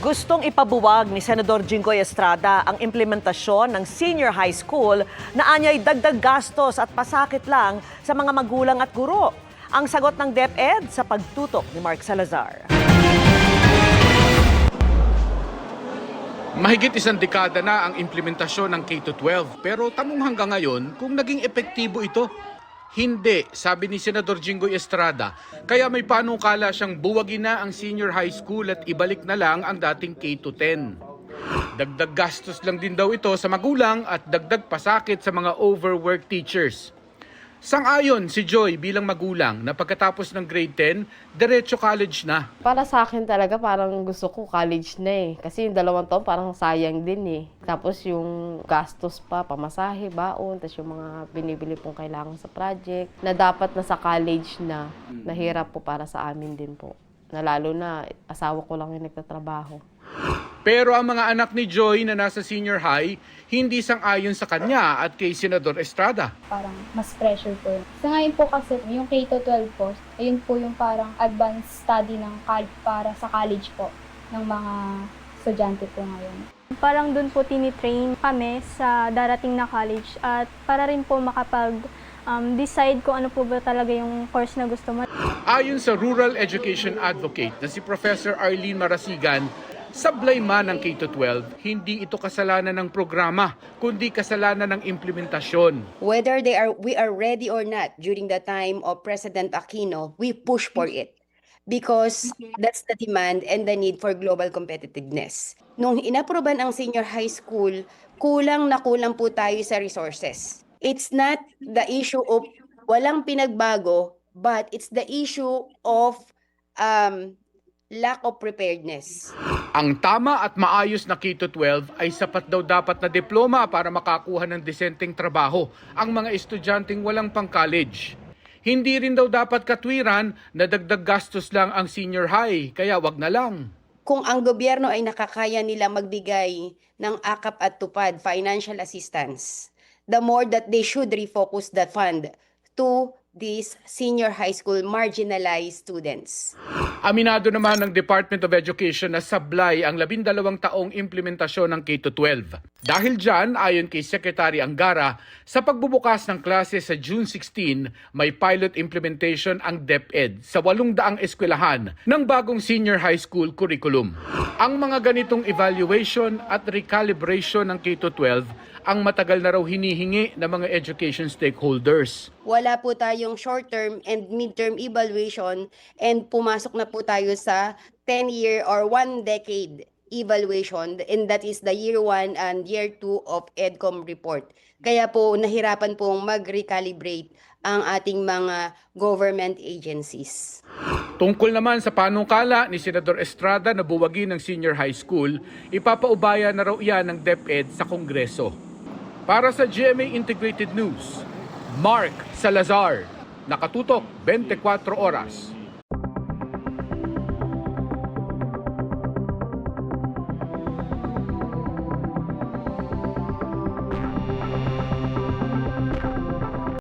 Gustong ipabuwag ni Senador Jinggoy Estrada ang implementasyon ng senior high school na anyay dagdag gastos at pasakit lang sa mga magulang at guro. Ang sagot ng DepEd sa pagtutok ni Mark Salazar. Mahigit isang dekada na ang implementasyon ng K-12 pero tanong hanggang ngayon kung naging epektibo ito. Hindi, sabi ni Senador Jinggoy Estrada, kaya may panukala siyang buwagin na ang senior high school at ibalik na lang ang dating K-10. Dagdag gastos lang din daw ito sa magulang at dagdag pasakit sa mga overworked teachers. Sang-ayon si Joy bilang magulang na pagkatapos ng grade 10, diretso college na. Para sa akin talaga parang gusto ko college na eh. Kasi yung 2 taon parang sayang din eh. Tapos yung gastos pa, pamasahe, baon, tapos yung mga binibili pong kailangan sa project na dapat nasa college na, nahirap po para sa amin din po. Na lalo na asawa ko lang yung nagtatrabaho. Pero ang mga anak ni Joy na nasa senior high, hindi sang-ayon sa kanya at kay Senador Estrada. Parang mas pressure po yun. Sa ngayon po kasi, yung K-12 po, ayun po yung parang advanced study ng para sa college po ng mga estudyante po ngayon. Parang doon po tinitrain kami sa darating na college at para rin po decide kung ano po ba talaga yung course na gusto mo. Ayon sa Rural Education Advocate na si Professor Arlene Marasigan, sablay man ng K-12, hindi ito kasalanan ng programa, kundi kasalanan ng implementasyon. Whether we are ready or not during the time of President Aquino, we push for it because that's the demand and the need for global competitiveness. Nung inaproban ang senior high school, kulang na kulang po tayo sa resources. It's not the issue of walang pinagbago, but it's the issue of lack of preparedness. Ang tama at maayos na K-12 ay sapat daw dapat na diploma para makakuha ng disenteng trabaho ang mga estudyanteng walang pang-college. Hindi rin daw dapat katwiran na dagdag gastos lang ang senior high, kaya wag na lang. Kung ang gobyerno ay nakakaya nila magbigay ng akap at tupad financial assistance, the more that they should refocus the fund to these senior high school marginalized students. Aminado naman ng Department of Education na sablay ang 12 taong implementasyon ng K-12. Dahil dyan, ayon kay Secretary Angara, sa pagbubukas ng klase sa June 16, may pilot implementation ang DepEd sa 800 eskwelahan ng bagong senior high school curriculum. Ang mga ganitong evaluation at recalibration ng K-12 ang matagal na raw hinihingi ng mga education stakeholders. Wala po tayong short-term and mid-term evaluation and pumasok na po tayo sa 10-year or 1-decade evaluation, and that is the year 1 and year 2 of EDCOM report. Kaya po nahirapan pong mag-recalibrate ang ating mga government agencies. Tungkol naman sa panukala ni Senador Estrada na buwagin ng senior high school, ipapaubaya na raw iyan ng DepEd sa Kongreso. Para sa GMA Integrated News, Mark Salazar, nakatutok 24 oras.